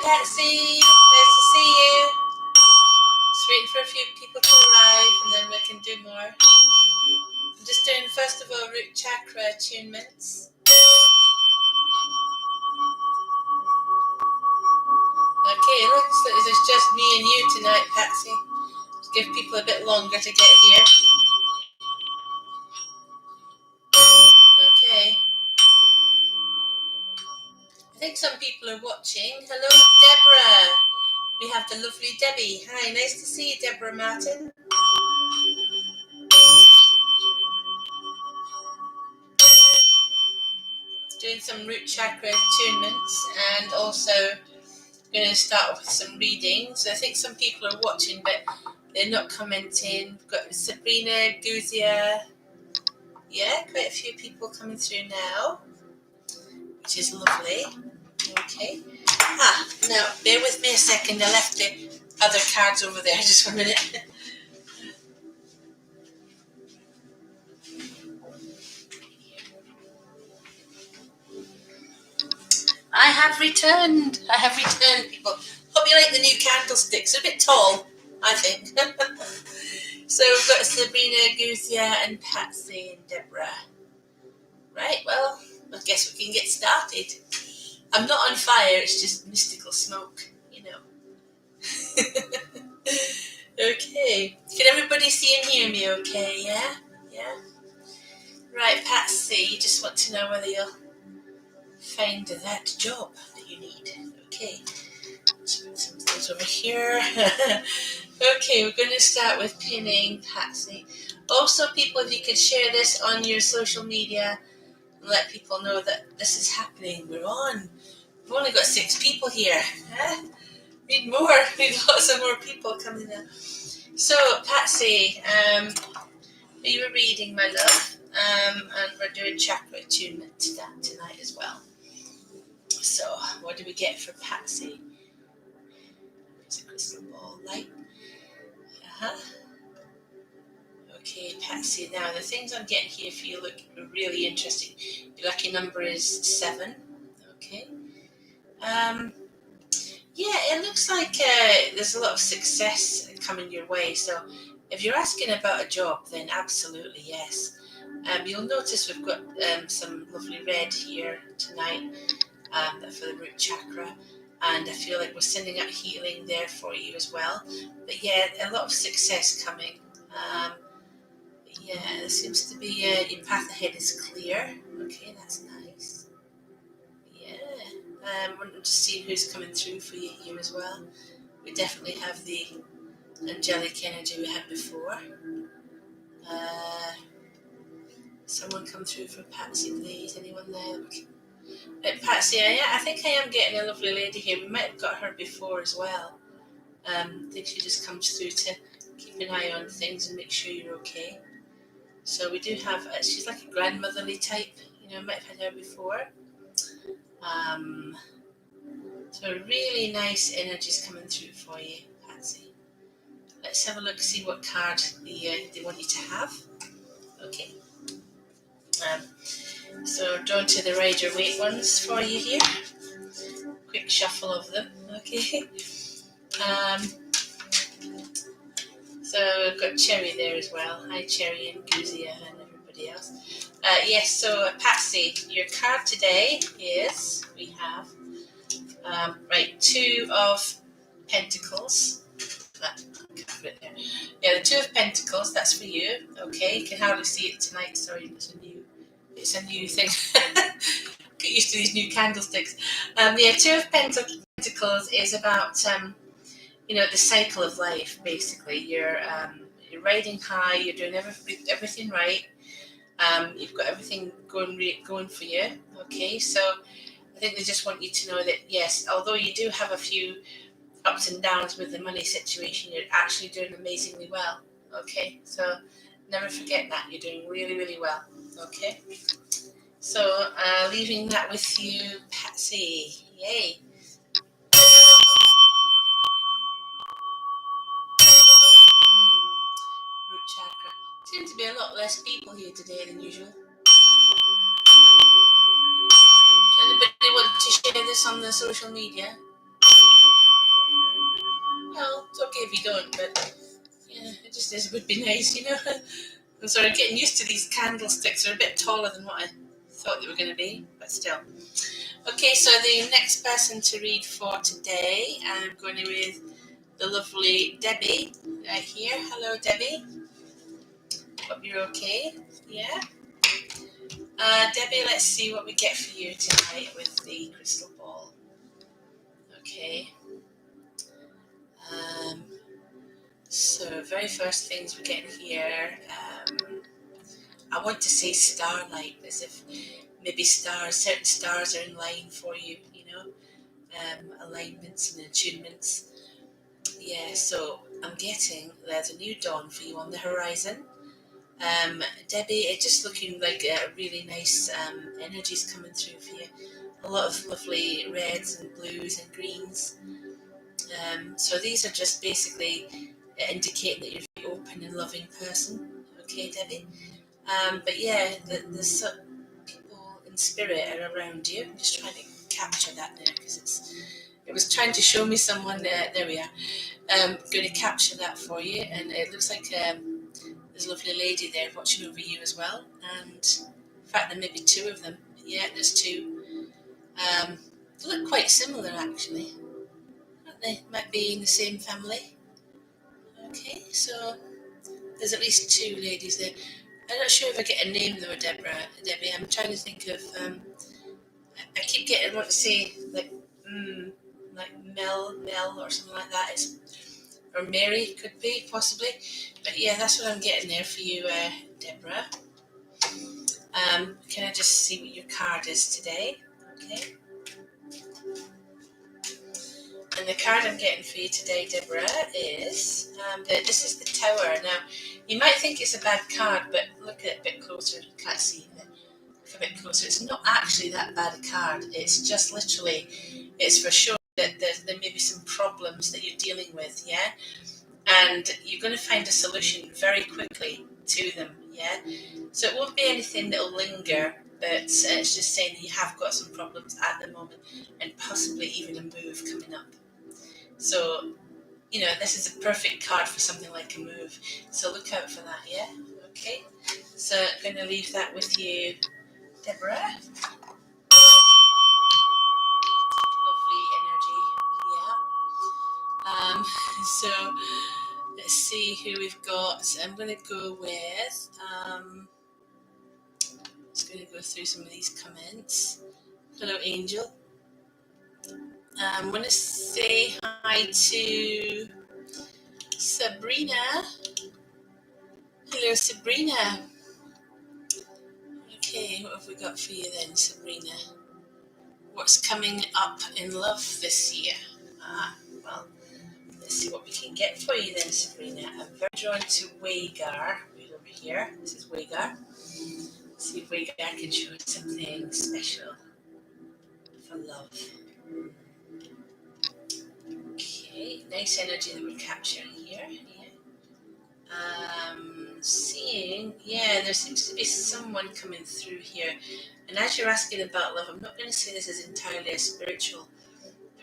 Patsy. Nice to see you. Just waiting for a few people to arrive and then we can do more. I'm just doing, first of all, root chakra attunements. Okay, it looks like it's just me and you tonight, Patsy. Just give people a bit longer to get here. Okay. I think some people are watching. Hello, Deborah. We have the lovely Debbie. Hi, nice to see you, Deborah Martin. Doing some root chakra attunements and also going to start with some readings. I think some people are watching, but they're not commenting. We've got Sabrina, Guzia. Yeah, quite a few people coming through now, which is lovely. Okay. Now, bear with me a second. I left the other cards over there just for a minute. I have returned, people. Hope you like the new candlesticks. They're a bit tall, I think. So we've got Sabrina, Guzia, and Patsy and Deborah. Right, well, I guess we can get started. I'm not on fire, it's just mystical smoke, you know. Okay. Can everybody see and hear me okay, yeah? Yeah? Right, Patsy, you just want to know whether you'll find that job that you need. Okay. Let's put some things over here. Okay, we're going to start with pinning Patsy. Also, people, if you could share this on your social media and let people know that this is happening. We're on. We've only got 6 people here. Huh? Need more. Need lots of more people coming in. So, Patsy, we were reading, my love, and we're doing chakra attunement to that tonight as well. So, what do we get for Patsy? It's a crystal ball light. Okay, Patsy. Now, the things I'm getting here for you look really interesting. Your lucky number is 7. Okay. Yeah, it looks like there's a lot of success coming your way. So, if you're asking about a job, then absolutely yes. You'll notice we've got some lovely red here tonight for the root chakra. And I feel like we're sending out healing there for you as well. But yeah, a lot of success coming. Yeah, there seems to be your path ahead is clear. Okay, that's nice. Yeah. We're just seeing who's coming through for you here as well. We definitely have the angelic energy we had before. Someone come through for Patsy, please. Anyone there? Patsy, I think I am getting a lovely lady here. We might have got her before as well. I think she just comes through to keep an eye on things and make sure you're okay. So we do have, she's like a grandmotherly type, you know, might have had her before. So really nice energies coming through for you, Patsy. Let's have a look, see what card they want you to have. Okay. So drawn to the rider weight ones for you here. Quick shuffle of them. Okay. So we've got Cherry there as well. Hi Cherry and Guzia and everybody else. Yes, so Patsy, your card today is, we have, 2 of Pentacles. Yeah, the 2 of Pentacles, that's for you. Okay, you can hardly see it tonight. Sorry, it's a new thing. Get used to these new candlesticks. 2 of Pentacles is about the cycle of life. Basically, you're riding high. You're doing everything right. You've got everything going for you. Okay, so I think they just want you to know that yes, although you do have a few ups and downs with the money situation, you're actually doing amazingly well. Okay, so never forget that you're doing really, really well. Okay, so leaving that with you, Patsy. Yay. Root chakra. Seems to be a lot less people here today than usual. Anybody want to share this on the social media? if you don't, but yeah, it would be nice, you know. I'm sort of getting used to these candlesticks. They're a bit taller than what I thought they were going to be, but still. Okay, so the next person to read for today, I'm going to with the lovely Debbie right here. Hello, Debbie. Hope you're okay. Yeah. Debbie, let's see what we get for you tonight with the crystal ball. Okay. So, very first things we get here, I want to say starlight, as if maybe certain stars are in line for you, you know, alignments and attunements. Yeah, so I'm getting there's a new dawn for you on the horizon. Debbie, it's just looking like a really nice energies coming through for you. A lot of lovely reds and blues and greens. So these are just basically indicating that you're a very open and loving person. Okay, Debbie. But yeah, the people in spirit are around you. I'm just trying to capture that there because it was trying to show me someone. There we are. Going to capture that for you, and it looks like there's a lovely lady there watching over you as well. And in fact, there may be two of them. Yeah, there's two. They look quite similar actually. They might be in the same family. Okay, so there's at least two ladies there. I'm not sure if I get a name though, Debbie. I'm trying to think of. I keep getting. I want to say like Mel or something like that. Or Mary could be possibly. But yeah, that's what I'm getting there for you, Deborah. Can I just see what your card is today? Okay. And the card I'm getting for you today, Deborah, is this is the Tower. Now, you might think it's a bad card, but look at it a bit closer. You can't see it. Look a bit closer. It's not actually that bad a card. It's just literally, it's for sure that there may be some problems that you're dealing with, yeah? And you're going to find a solution very quickly to them, yeah? So it won't be anything that will linger, but it's just saying that you have got some problems at the moment and possibly even a move coming up. So, you know, this is a perfect card for something like a move. So look out for that, yeah? Okay. So I'm going to leave that with you, Deborah. Lovely energy, yeah. So let's see who we've got. I'm going to go with, just going to go through some of these comments. Hello, Angel. I'm going to say hi to Sabrina. Hello, Sabrina. Okay, what have we got for you then, Sabrina? What's coming up in love this year? Well, let's see what we can get for you then, Sabrina. I'm very drawn to Wagar, right over here. This is Wagar. Let's see if Wagar can show us something special for love. Okay, nice energy that we're capturing here. Yeah. Seeing, yeah, there seems to be someone coming through here. And as you're asking about love, I'm not going to say this is entirely a spiritual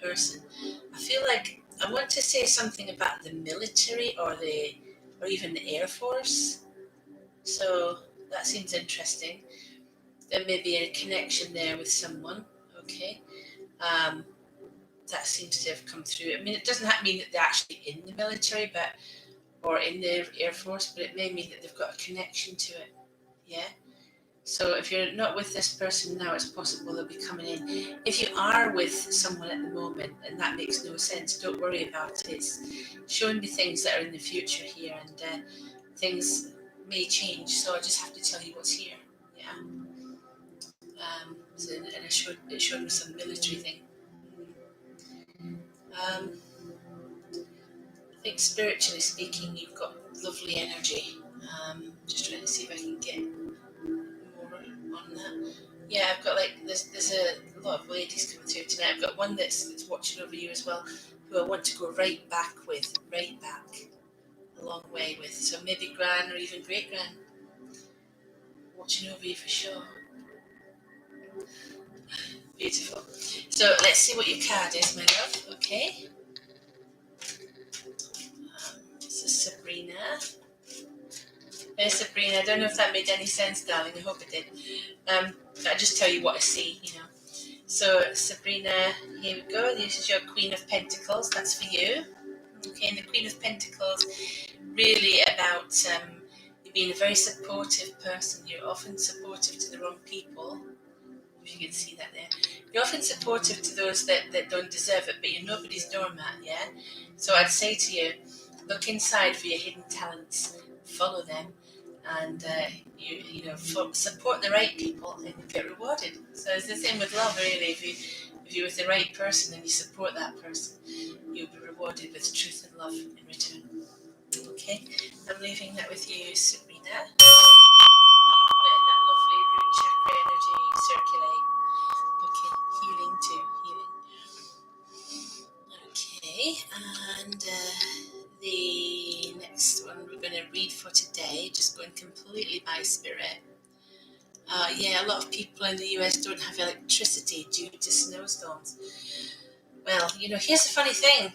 person. I feel like I want to say something about the military or even the Air Force. So that seems interesting. There may be a connection there with someone. Okay. That seems to have come through. I mean, it doesn't mean that they're actually in the military, or in the Air Force, but it may mean that they've got a connection to it. Yeah. So if you're not with this person now, it's possible they'll be coming in. If you are with someone at the moment and that makes no sense, don't worry about it. It's showing me things that are in the future here, and things may change. So I just have to tell you what's here. Yeah. So, and it showed me some military thing. I think spiritually speaking, you've got lovely energy. Just trying to see if I can get more on that. Yeah, I've got there's a lot of ladies coming through tonight. I've got one that's watching over you as well, who I want to go right back a long way with. So maybe gran or even great gran watching over you for sure. Beautiful. So let's see what your card is, my love. Okay. Sabrina. There's Sabrina. I don't know if that made any sense, darling. I hope it did. I'll just tell you what I see, you know. So, Sabrina, here we go. This is your Queen of Pentacles. That's for you. Okay, and the Queen of Pentacles, really about you being a very supportive person. You're often supportive to the wrong people. If you can see that there. You're often supportive to those that don't deserve it, but you're nobody's doormat, yeah? So I'd say to you, look inside for your hidden talents, follow them, and you know, support the right people, and you get rewarded. So it's the same with love, really. If you're with the right person and you support that person, you'll be rewarded with truth and love in return. Okay, I'm leaving that with you, Sabrina. Letting that lovely root chakra energy circulate. Okay, healing too, healing. Okay, and the next one we're going to read for today, just going completely by spirit. Yeah, a lot of people in the US don't have electricity due to snowstorms. Well, you know, here's the funny thing.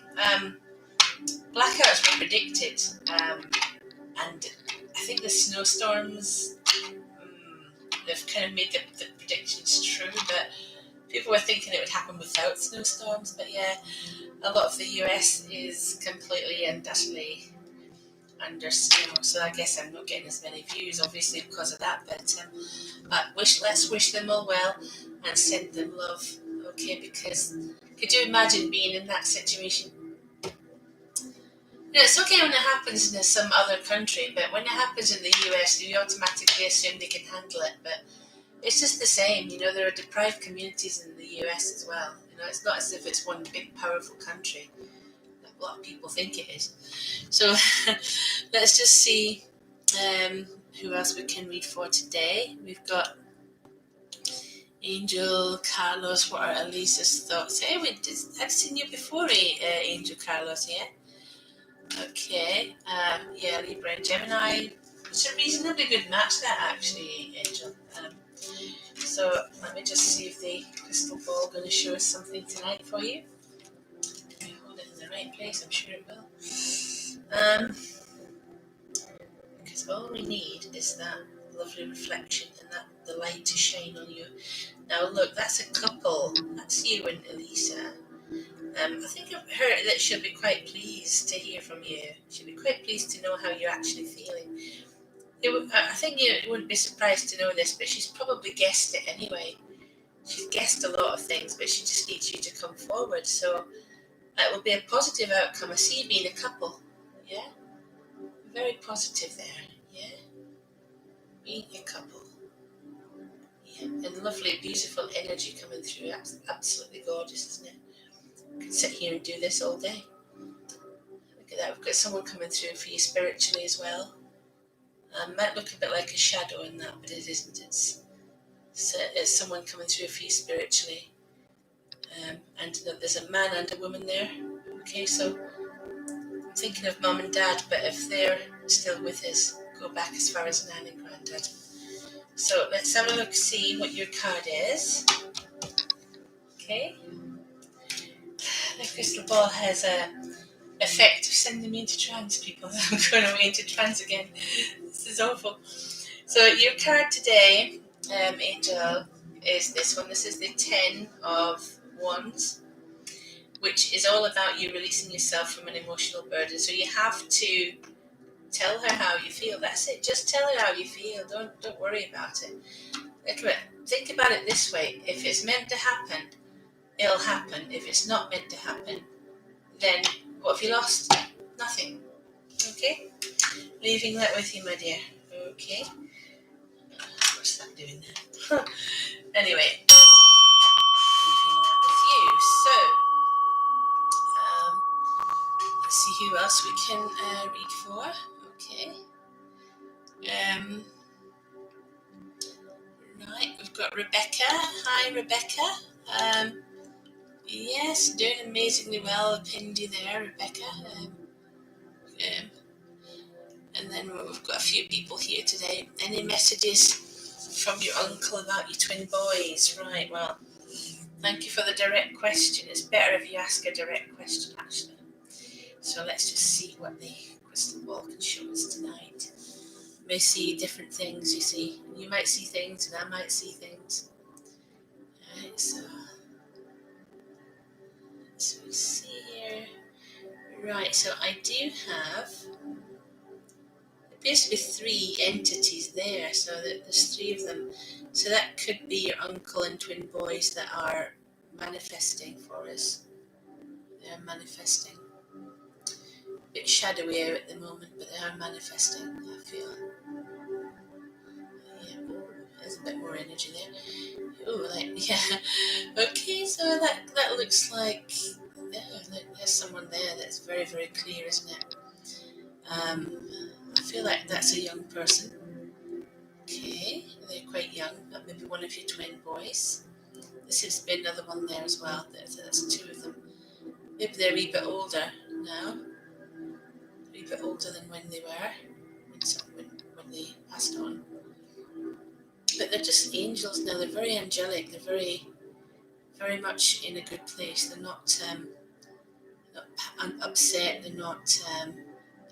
Blackouts were predicted, and I think the snowstorms, they've kind of made the predictions true, but people were thinking it would happen without snowstorms. But yeah, a lot of the US is completely and utterly under snow, so I guess I'm not getting as many views, obviously, because of that. But let's wish them all well and send them love, okay? Because could you imagine being in that situation? You know, it's okay when it happens in some other country, but when it happens in the US, you automatically assume they can handle it. But it's just the same, you know. There are deprived communities in the US as well. You know, it's not as if it's one big powerful country. A lot of people think it is. So let's just see who else we can read for today. We've got Angel Carlos. What are Elisa's thoughts? Hey, I've seen you before, Angel Carlos. Yeah. Okay. Yeah, Libra and Gemini. It's a reasonably good match, that actually, Angel. So let me just see if the crystal ball going to show us something tonight for you. Hold it in the right place. I'm sure it will. Because all we need is that lovely reflection and that the light to shine on you. Now look, that's a couple. That's you and Elisa. I think I've heard that she'll be quite pleased to hear from you. She'll be quite pleased to know how you're actually feeling. I think you wouldn't be surprised to know this, but she's probably guessed it anyway. She's guessed a lot of things, but she just needs you to come forward. So it will be a positive outcome. I see you being a couple. Yeah? Very positive there. Yeah? Being a couple. Yeah. And lovely, beautiful energy coming through. Absolutely gorgeous, isn't it? I could sit here and do this all day. Look at that. We've got someone coming through for you spiritually as well. Might look a bit like a shadow in that, but it isn't. It's someone coming through for you spiritually. And there's a man and a woman there. Okay, so I'm thinking of mum and dad, but if they're still with us, go back as far as nan and granddad. So let's have a look, see what your card is. Okay. The crystal ball has a effect of sending me into trance, people. I'm going away into trance again. This is awful. So your card today, Angel, is this one. This is the 10 of Wands, which is all about you releasing yourself from an emotional burden. So you have to tell her how you feel. That's it. Just tell her how you feel. Don't worry about it. Think about it this way. If it's meant to happen, it'll happen. If it's not meant to happen, then what have you lost? Nothing. Okay? Leaving that with you, my dear. Okay? What's that doing there? Anyway, leaving that with you. So, let's see who else we can read for. Okay. Right, we've got Rebecca. Hi, Rebecca. Yes, doing amazingly well. I pinned you there, Rebecca. And then we've got a few people here today. Any messages from your uncle about your twin boys? Right, well, thank you for the direct question. It's better if you ask a direct question, actually. So let's just see what the crystal ball can show us tonight. You may see different things, you see. You might see things and I might see things. Alright, so we see here. Right, so I do have, there appears to be 3 entities there, so that there's 3 of them. So that could be your uncle and twin boys that are manifesting for us. They're manifesting. A bit shadowy out at the moment, but they are manifesting, I feel. Yeah, there's a bit more energy there. Oh, yeah. Okay, so that looks like, there's someone there that's very, very clear, isn't it? I feel like that's a young person. Okay, they're quite young, but maybe one of your twin boys. There seems to be another one there as well. That's 2 of them. Maybe they're a wee bit older now. A wee bit older than when they were, when they passed on. But they're just angels now. They're very angelic. They're very, very much in a good place. They're not upset. They're not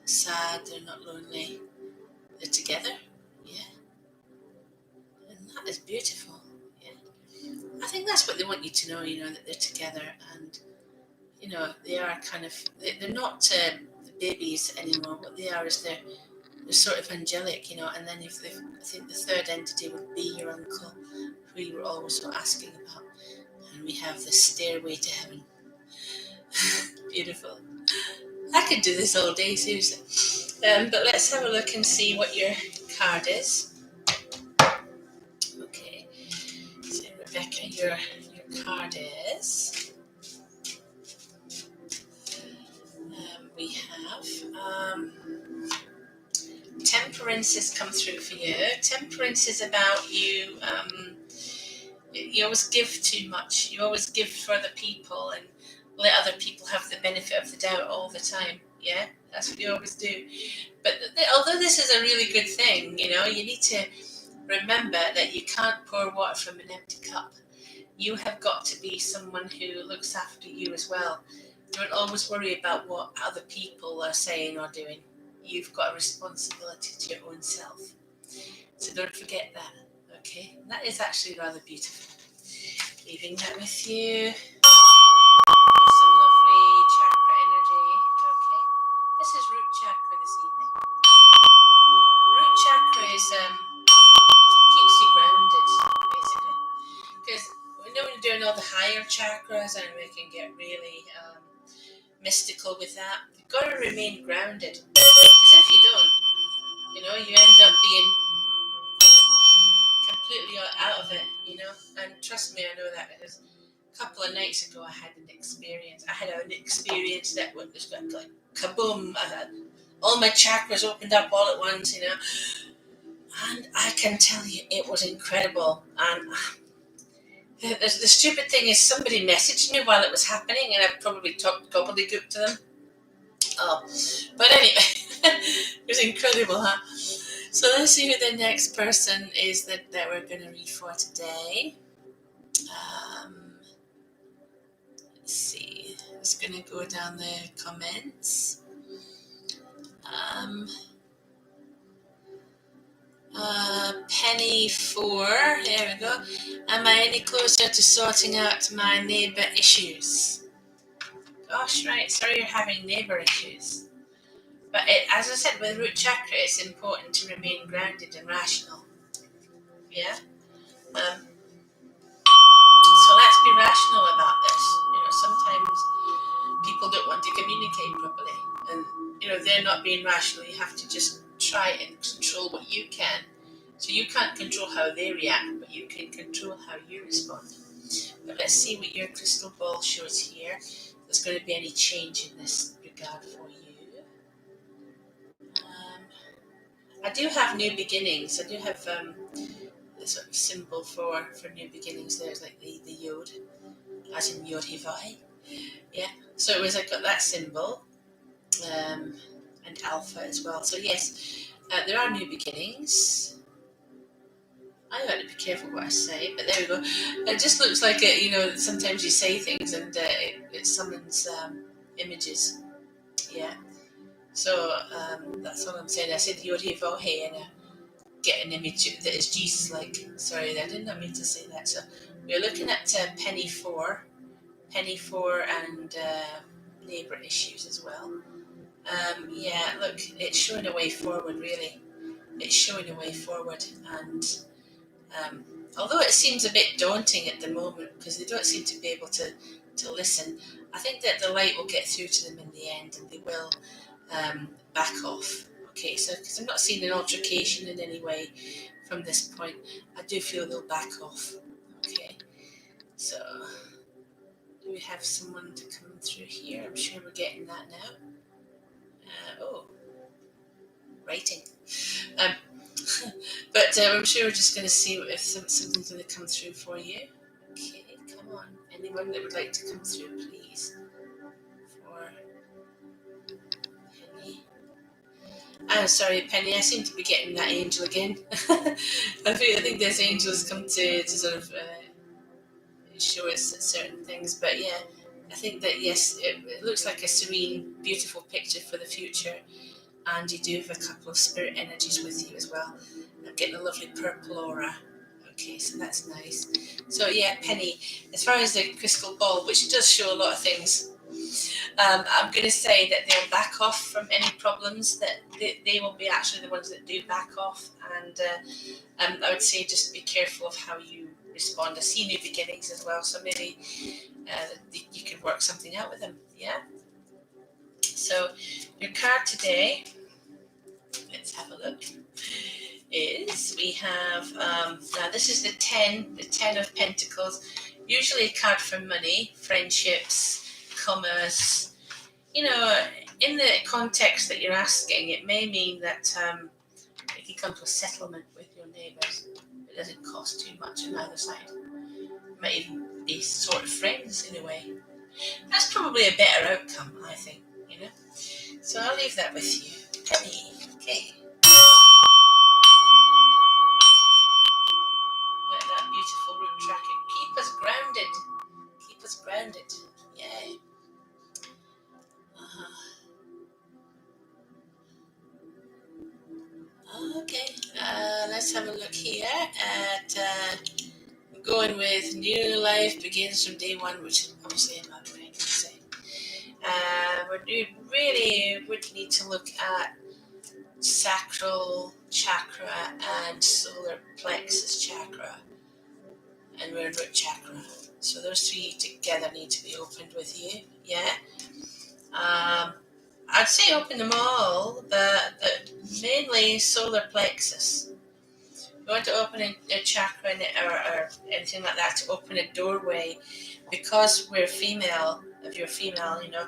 sad. They're not lonely. They're together. Yeah. And that is beautiful. Yeah. I think that's what they want you to know, that they're together, and, they are kind of, they're not the babies anymore. What they are is they're sort of angelic, and then I think the 3rd entity would be your uncle, who you were always asking about. And we have the stairway to heaven. Beautiful. I could do this all day, seriously. But let's have a look and see what your card is. Okay. So Rebecca, your card is. We have Temperance has come through for you. Temperance is about you. You always give too much. You always give for other people and let other people have the benefit of the doubt all the time. Yeah, that's what you always do. But although this is a really good thing, you need to remember that you can't pour water from an empty cup. You have got to be someone who looks after you as well. Don't always worry about what other people are saying or doing. You've got a responsibility to your own self. So don't forget that, okay? And that is actually rather beautiful. Leaving that with you. With some lovely chakra energy, okay? This is root chakra this evening. Root chakra is, keeps you grounded, basically. Because when you're doing all the higher chakras and we can get really mystical with that, you've got to remain grounded. Because if you don't, you end up being completely out of it, and trust me, I know that because a couple of nights ago I had an experience that was just like kaboom, all my chakras opened up all at once, and I can tell you it was incredible. And the stupid thing is somebody messaged me while it was happening and I probably talked gobbledygook to them. But anyway, it was incredible, huh? So let's see who the next person is that we're going to read for today. Let's see. It's going to go down the comments. Penny 4. There we go. Am I any closer to sorting out my neighbour issues? Gosh, right. Sorry you're having neighbour issues. But as I said, with root chakra, it's important to remain grounded and rational. Yeah? So let's be rational about this. Sometimes people don't want to communicate properly. And, they're not being rational. You have to just try and control what you can. So you can't control how they react, but you can control how you respond. But let's see what your crystal ball shows here. If there's going to be any change in this regard for you. I do have new beginnings. I do have the sort of symbol for new beginnings. There's like the yod, as in yod hivai. Yeah. So it was like got that symbol, and alpha as well. So yes, there are new beginnings. I got to be careful what I say, but there we go. It just looks like it. Sometimes you say things and it summons images. Yeah. So that's all I'm saying. I said Yorivo here and get an image that is Jesus-like. Sorry, I did not mean to say that. So we're looking at penny four and neighbour issues as well. Yeah, look, it's showing a way forward, really. It's showing a way forward, and although it seems a bit daunting at the moment because they don't seem to be able to listen, I think that the light will get through to them in the end, and they will back off. Okay, so because I'm not seeing an altercation in any way from this point, I do feel they'll back off. Okay, so do we have someone to come through here? I'm sure we're getting that now. Oh, writing. Um, but I'm sure we're just going to see if something's going to come through for you. Okay, come on. Anyone that would like to come through, please. For Penny. I'm sorry, Penny. I seem to be getting that angel again. I think there's angels come to sort of show us certain things. But yeah, I think that yes, it looks like a serene, beautiful picture for the future. And you do have a couple of spirit energies with you as well. I'm getting a lovely purple aura. Okay, so that's nice. So yeah, Penny, as far as the crystal ball, which does show a lot of things, I'm going to say that they'll back off from any problems, that they will be actually the ones that do back off. And I would say just be careful of how you respond. I see new beginnings as well, so maybe you can work something out with them, yeah? So your card today, let's have a look, is we have, now this is the 10 of Pentacles, usually a card for money, friendships, commerce. You know, in the context that you're asking, it may mean that if you come to a settlement with your neighbours, it doesn't cost too much on either side. You might even be sort of friends in a way. That's probably a better outcome, I think, you know. So I'll leave that with you. Penny, okay. Let that beautiful root tracking keep us grounded. Keep us grounded. Yay. Okay, let's have a look here at going with new life begins from day one, which obviously I'm not going to say. We really would need to look at sacral chakra and solar plexus chakra, and we're in root chakra. So those three together need to be opened with you, yeah? I'd say open them all, but mainly solar plexus. You want to open a chakra or anything like that, to open a doorway, because we're female. If you're female, you know,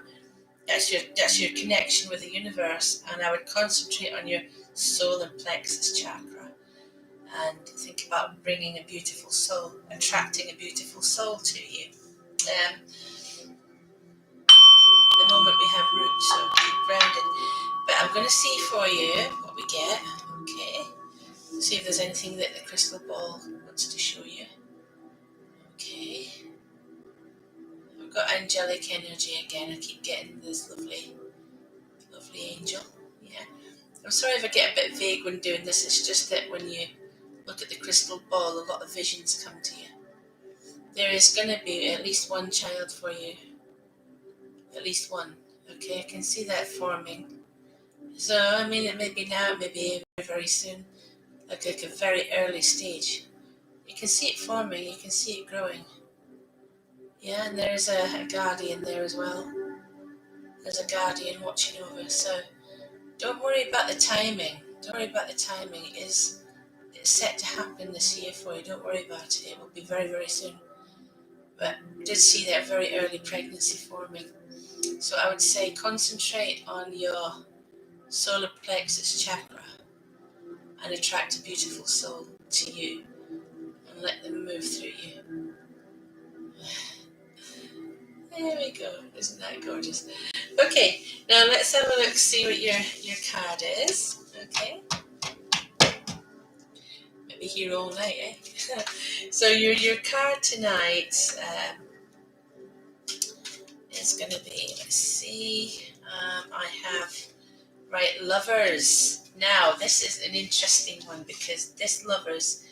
that's your connection with the universe. And I would concentrate on your solar plexus chakra and think about bringing a beautiful soul, attracting a beautiful soul to you. The moment we have roots, so keep grounded. But I'm going to see for you what we get. Okay. See if there's anything that the crystal ball wants to show you. Okay. I've got angelic energy again. I keep getting this lovely angel. Yeah. I'm sorry if I get a bit vague when doing this. It's just that when you look at the crystal ball, a lot of visions come to you. There is going to be at least one child for you. At least one. Okay, I can see that forming. So, I mean, it may be now, it may be very soon. Like a very early stage. You can see it forming, you can see it growing. Yeah, and there's a guardian there as well. There's a guardian watching over. So don't worry about the timing. Don't worry about the timing. It's set to happen this year for you. Don't worry about it. It will be very, very soon. But I did see that very early pregnancy forming. So I would say concentrate on your solar plexus chakra and attract a beautiful soul to you and let them move through you. There we go. Isn't that gorgeous? Okay, now let's have a look, see what your card is. Okay. Maybe here all night, eh? So your card tonight is going to be, let's see, I have Right, lovers. Now, this is an interesting one because this lovers,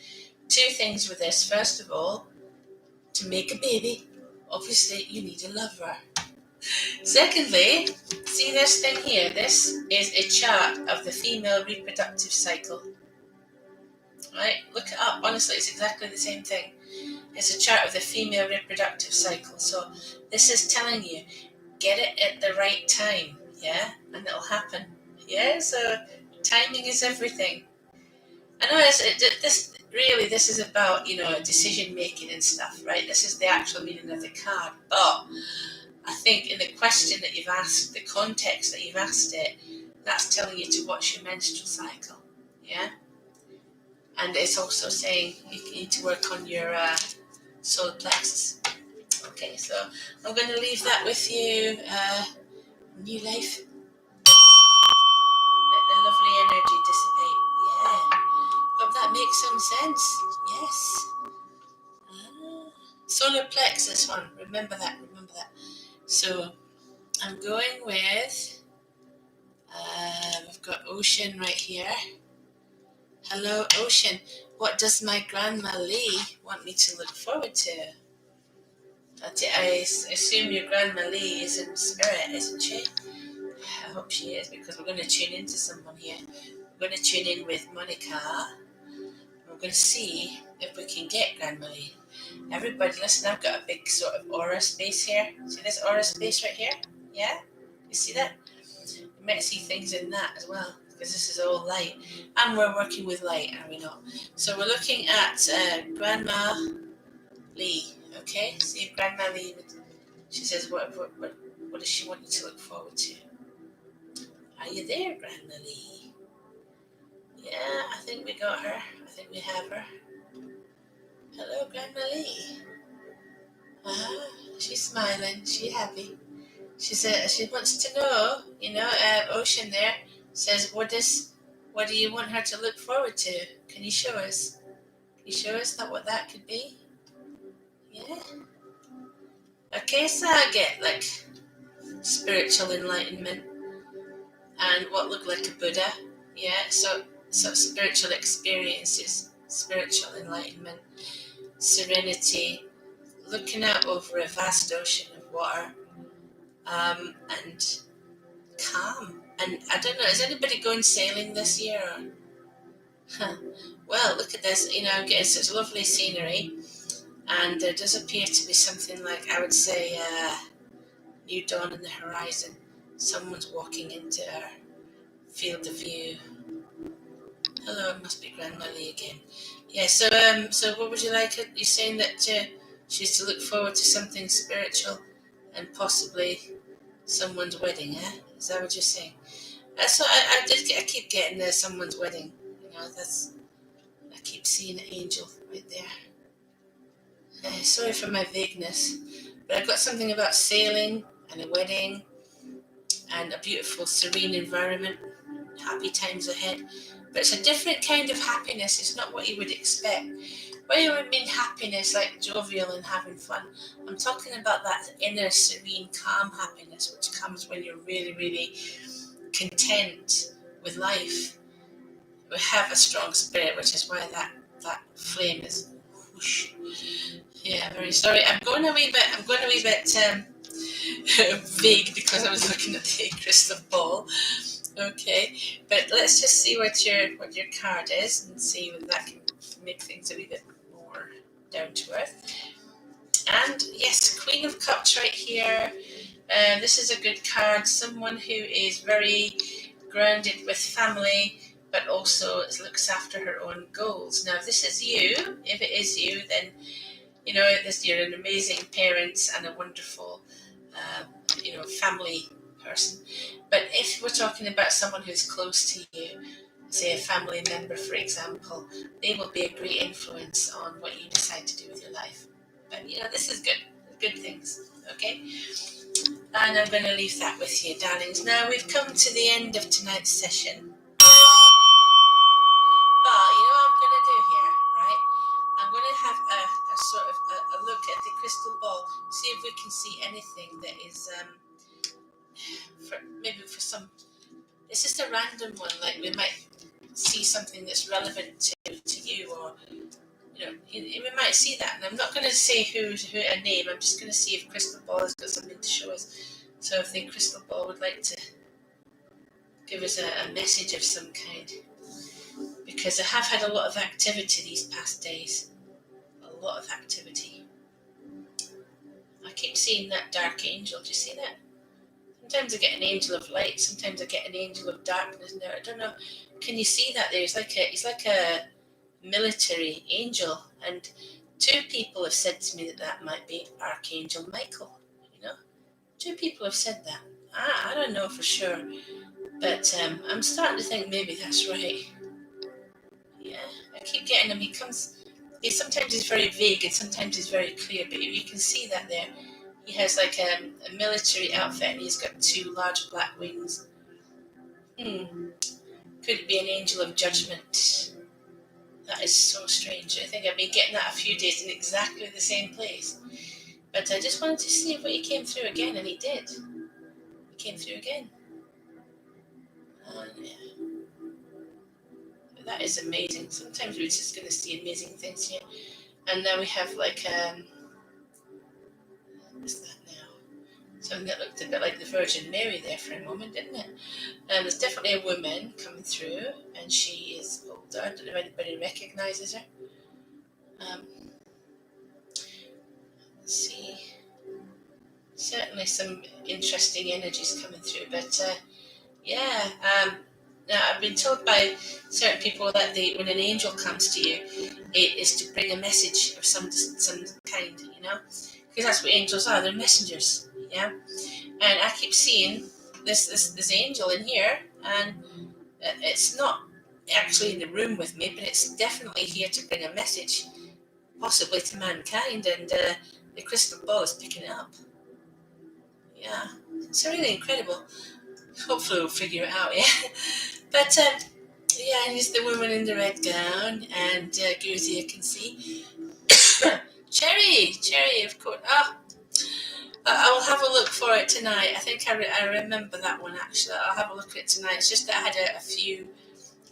two things with this. First of all, to make a baby, obviously you need a lover. Secondly, see this thing here? This is a chart of the female reproductive cycle. Right? Look it up. Honestly, it's exactly the same thing. It's a chart of the female reproductive cycle. So this is telling you, get it at the right time, yeah? And it'll happen. Yeah, so timing is everything. I know this is about, decision making and stuff, right? This is the actual meaning of the card. But I think in the question that you've asked, the context that you've asked it, that's telling you to watch your menstrual cycle. Yeah? And it's also saying you need to work on your solar plexus. Okay, so I'm going to leave that with you. New life. Let the lovely energy dissipate. Yeah. Hope that makes some sense. Yes. Solar plexus one. Remember that. So I'm going with, we've got ocean right here. Hello, ocean. What does my Grandma Lee want me to look forward to? I assume your Grandma Lee is in spirit, isn't she? I hope she is, because we're going to tune into someone here. We're going to tune in with Monica. We're going to see if we can get Grandma Lee. Everybody, listen, I've got a big sort of aura space here. See this aura space right here? Yeah? You see that? You might see things in that as well, because this is all light. And we're working with light, are we not? So we're looking at Grandma Lee, okay? See if Grandma Lee, she says, what does she want you to look forward to? Are you there, Grandma Lee? Yeah, I think we got her. I think we have her. Hello, Grandma Lee. She's smiling. She's happy. She said she wants to know. Ocean there says, what do you want her to look forward to? Can you show us? Can you show us what that could be? Yeah. Okay, so I get like spiritual enlightenment and what looked like a Buddha. Yeah, so spiritual experiences, spiritual enlightenment, serenity, looking out over a vast ocean of water, and calm. And I don't know, is anybody going sailing this year? Well, look at this. I'm getting such lovely scenery, and there does appear to be something like, I would say, new dawn in the horizon. Someone's walking into our field of view. Hello, it must be Grandma Lee again. Yeah, so what would you like? You're saying that she's to look forward to something spiritual and possibly someone's wedding, eh? Is that what you're saying? That's what I keep getting there, someone's wedding. I keep seeing an angel right there. Sorry for my vagueness, but I've got something about sailing and a wedding and a beautiful, serene environment, happy times ahead. But it's a different kind of happiness. It's not what you would expect. When you mean happiness, like jovial and having fun, I'm talking about that inner, serene, calm happiness, which comes when you're really, really content with life. We have a strong spirit, which is why that flame is whoosh. Yeah, very sorry. I'm going a wee bit vague because I was looking at the crystal ball. Okay, but let's just see what your card is and see if that can make things a wee bit more down to earth. And yes, Queen of Cups right here. This is a good card. Someone who is very grounded with family, but also looks after her own goals. Now, if this is you, if it is you, then you're an amazing parent and a wonderful, family person. But if we're talking about someone who's close to you, say a family member, for example, they will be a great influence on what you decide to do with your life. But this is good things, okay? And I'm going to leave that with you, darlings. Now we've come to the end of tonight's session. But you know what I'm going to do here, right? I'm going to have a sort of a look at the crystal ball, see if we can see anything that is, for some it's just a random one. Like we might see something that's relevant to you, or we might see that. And I'm not going to say who a name. I'm just going to see if Crystal Ball has got something to show us. So if the Crystal Ball would like to give us a message of some kind, because I have had a lot of activity these past days. A lot of activity. I keep seeing that dark angel. Do you see that? Sometimes I get an angel of light. Sometimes I get an angel of darkness. Now I don't know. Can you see that there? He's like a military angel, and 2 people have said to me that might be Archangel Michael. 2 people have said that. I don't know for sure, but I'm starting to think maybe that's right. Yeah, I keep getting him. Sometimes he's very vague and sometimes he's very clear, but if you can see that there, he has like a military outfit and he's got 2 large black wings. Could it be an angel of judgment? That is so strange. I think I've been getting that a few days in exactly the same place. But I just wanted to see if he came through again, and he did. He came through again. That is amazing. Sometimes we're just going to see amazing things here. And now we have like, what's that now? Something that looked a bit like the Virgin Mary there for a moment, didn't it? And there's definitely a woman coming through, and she is older. I don't know if anybody recognises her. Let's see. Certainly some interesting energies coming through, but now I've been told by certain people that when an angel comes to you, it is to bring a message of some kind, because that's what angels are. They're messengers, yeah. And I keep seeing this angel in here, and it's not actually in the room with me, but it's definitely here to bring a message, possibly to mankind, and the crystal ball is picking it up. Yeah, it's really incredible. Hopefully we'll figure it out, yeah. But yeah, and here's the woman in the red gown, and Guruji, you can see. Cherry, of course. I will have a look for it tonight. I think I remember that one, actually. I'll have a look at it tonight. It's just that I had a few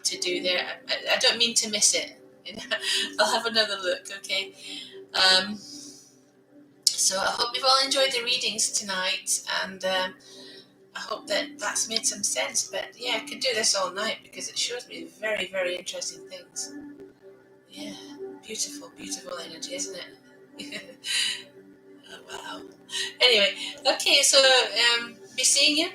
to do there. I don't mean to miss it. I'll have another look, okay? So I hope you've all enjoyed the readings tonight, and I hope that's made some sense. But yeah, I could do this all night because it shows me very, very interesting things. Yeah, beautiful energy, isn't it? Oh, wow. Anyway, okay, so be seeing you.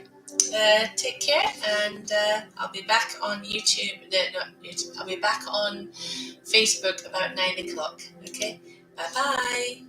Take care, and I'll be back on YouTube. Not YouTube. I'll be back on Facebook about 9 o'clock. Okay, bye bye.